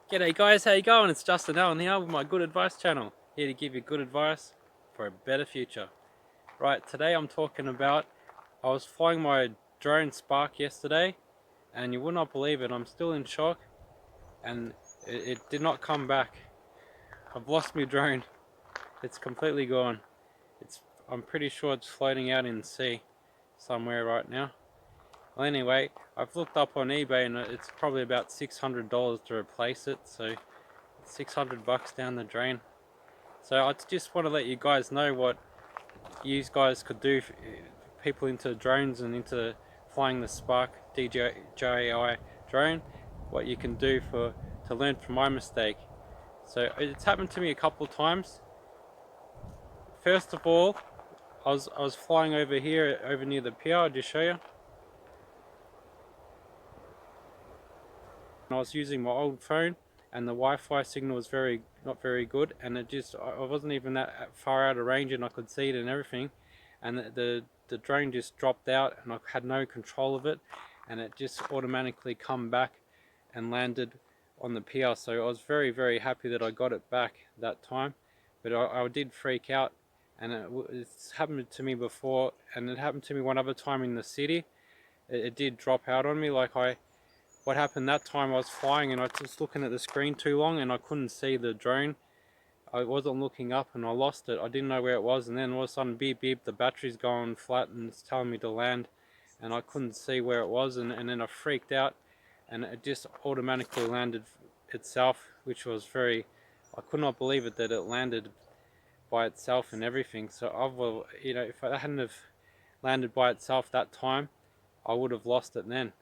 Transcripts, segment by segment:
G'day guys, how you going? It's Justin Allen here with my Good Advice channel, here to give you good advice for a better future. Right, today I'm talking about, I was flying my drone Spark yesterday, and you would not believe it, I'm still in shock, and it did not come back. I've lost my drone. It's completely gone. I'm pretty sure it's floating out in the sea somewhere right now. Well, anyway, I've looked up on eBay and it's probably about $600 to replace it, so it's 600 bucks down the drain. So I just want to let you guys know what you guys could do, for people into drones and into flying the Spark DJI drone, what you can do to learn from my mistake. So it's happened to me a couple of times. First of all, I was flying over here, over near the pier. I'll just show you. I was using my old phone, and the Wi-Fi signal was not very good, and I wasn't even that far out of range, and I could see it and everything, and the drone just dropped out, and I had no control of it, and it just automatically come back and landed on the pier. So I was very happy that I got it back that time, but I did freak out, and it's happened to me before, and it happened to me one other time in the city. It did drop out on me. What happened that time, I was flying and I was looking at the screen too long and I couldn't see the drone. I wasn't looking up and I lost it. I didn't know where it was, and then all of a sudden beep beep, the battery's going flat and it's telling me to land, and I couldn't see where it was, and then I freaked out and it just automatically landed itself, which was I could not believe it that it landed by itself and everything. So if I hadn't have landed by itself that time, I would have lost it then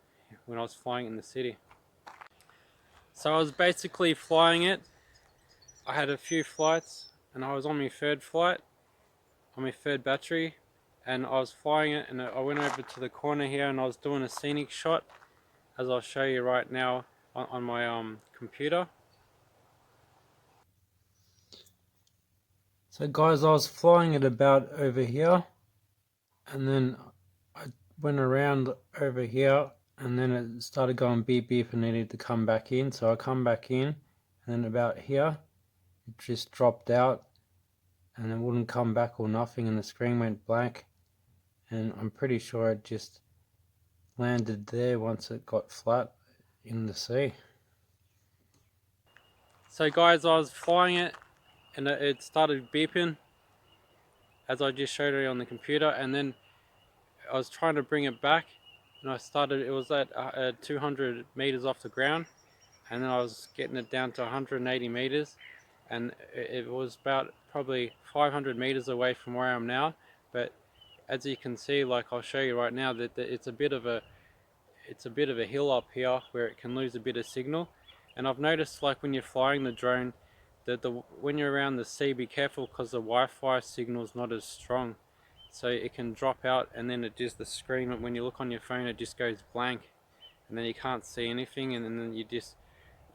when I was flying in the city. So I was basically flying it. I had a few flights and I was on my third flight, on my third battery, and I was flying it, and I went over to the corner here and I was doing a scenic shot, as I'll show you right now on my computer. So guys, I was flying it about over here, and then I went around over here, and then it started going beep beep and needed to come back in. So I come back in, and then about here it just dropped out and it wouldn't come back or nothing, and the screen went blank, and I'm pretty sure it just landed there once it got flat in the sea. So guys, I was flying it and it started beeping as I just showed you on the computer, and then I was trying to bring it back, and it was at 200 meters off the ground, and then I was getting it down to 180 meters, and it was about probably 500 meters away from where I am now. But as you can see, like I'll show you right now, that it's a bit of a hill up here where it can lose a bit of signal. And I've noticed, like when you're flying the drone, that when you're around the sea, be careful, because the Wi-Fi signal is not as strong, so it can drop out, and then the screen, when you look on your phone, it just goes blank, and then you can't see anything, and then you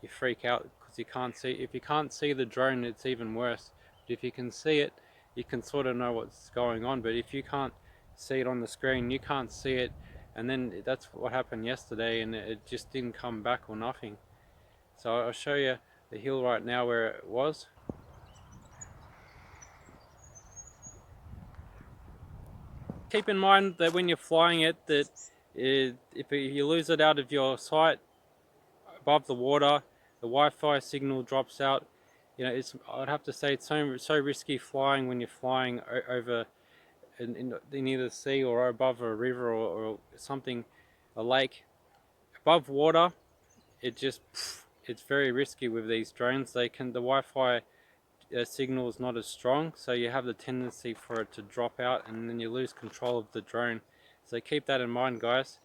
freak out because you can't see. If you can't see the drone, it's even worse. But if you can see it, you can sort of know what's going on. But if you can't see it on the screen, you can't see it, and then that's what happened yesterday, and it just didn't come back or nothing. So I'll show you the hill right now where it was. Keep in mind that when you're flying it, that if you lose it out of your sight above the water, the Wi-Fi signal drops out. I'd have to say it's so risky flying when you're flying over in either the sea or above a river or something, a lake. Above water, it's very risky with these drones. The Wi-Fi signal is not as strong, so you have the tendency for it to drop out, and then you lose control of the drone. So keep that in mind, guys.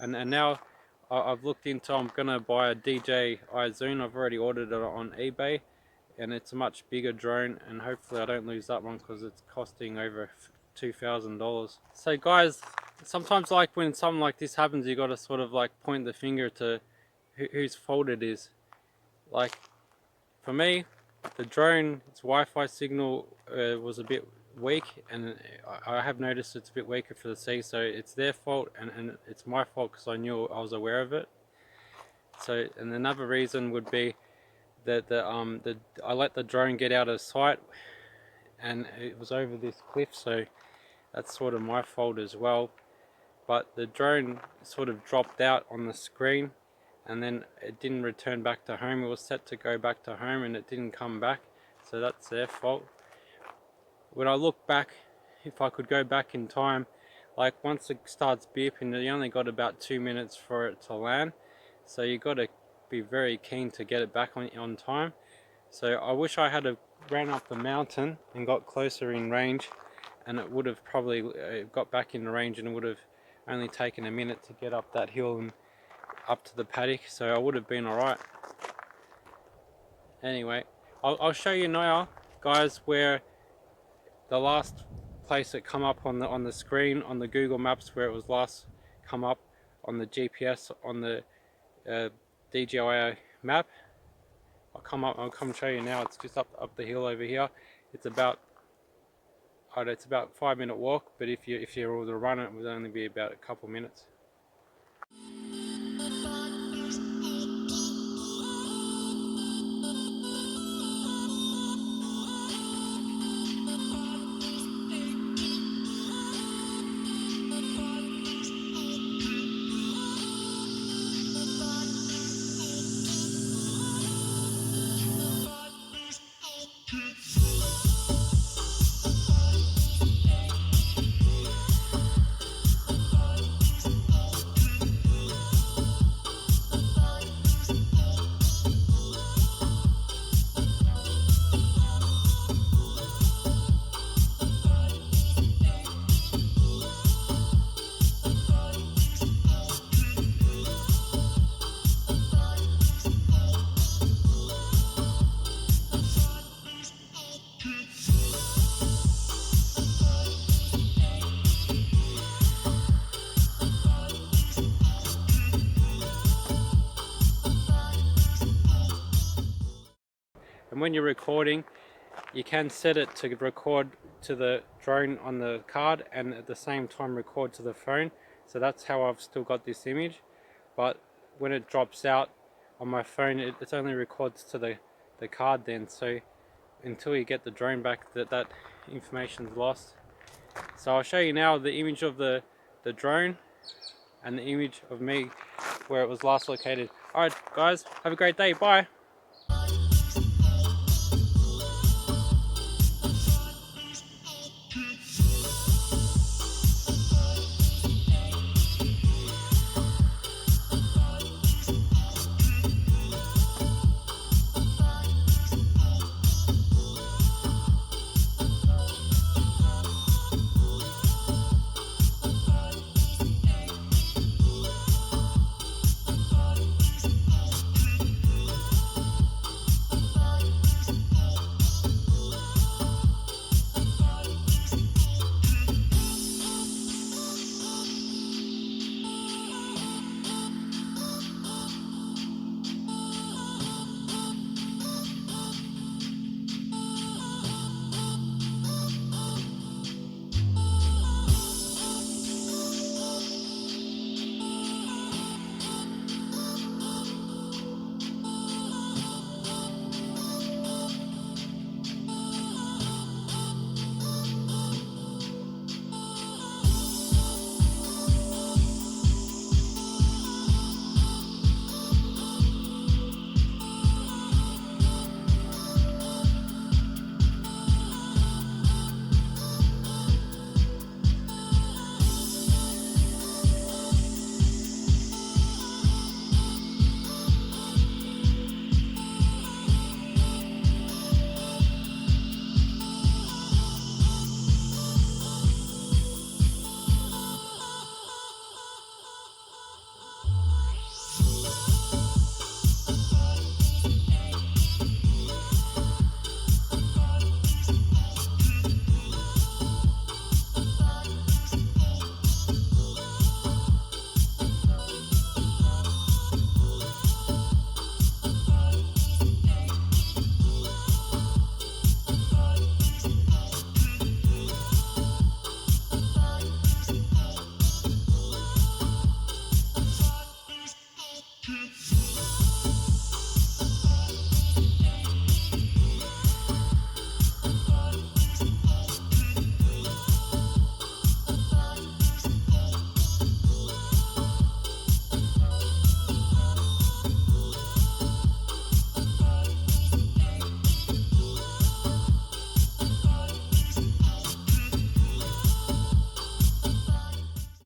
And now I've looked into, I'm gonna buy a DJI Zoom. I've already ordered it on eBay, and it's a much bigger drone, and hopefully I don't lose that one because it's costing over $2,000. So guys, sometimes like when something like this happens, you got to sort of like point the finger to whose fault it is. Like for me, the drone, its Wi-Fi signal was a bit weak, and I have noticed it's a bit weaker for the sea, so it's their fault, and it's my fault because I was aware of it. So, and another reason would be I let the drone get out of sight, and it was over this cliff, so that's sort of my fault as well. But the drone sort of dropped out on the screen, and then it didn't return back to home. It was set to go back to home and it didn't come back, so that's their fault. When I look back, if I could go back in time, like once it starts beeping, you only got about 2 minutes for it to land, so you got to be very keen to get it back on time. So I wish I had ran up the mountain and got closer in range, and it would have probably got back in the range, and it would have only taken a minute to get up that hill and up to the paddock, so I would have been alright. Anyway, I'll show you now, guys, where the last place it come up on the screen on the Google Maps, where it was last come up on the GPS on the DJI map. I'll come show you now. It's just up the hill over here. It's about 5-minute walk, but if you were to run it would only be about a couple minutes. And when you're recording, you can set it to record to the drone on the card and at the same time record to the phone. So that's how I've still got this image. But when it drops out on my phone, it only records to the card then. So until you get the drone back, that information's lost. So I'll show you now the image of the drone and the image of me where it was last located. Alright guys, have a great day, bye!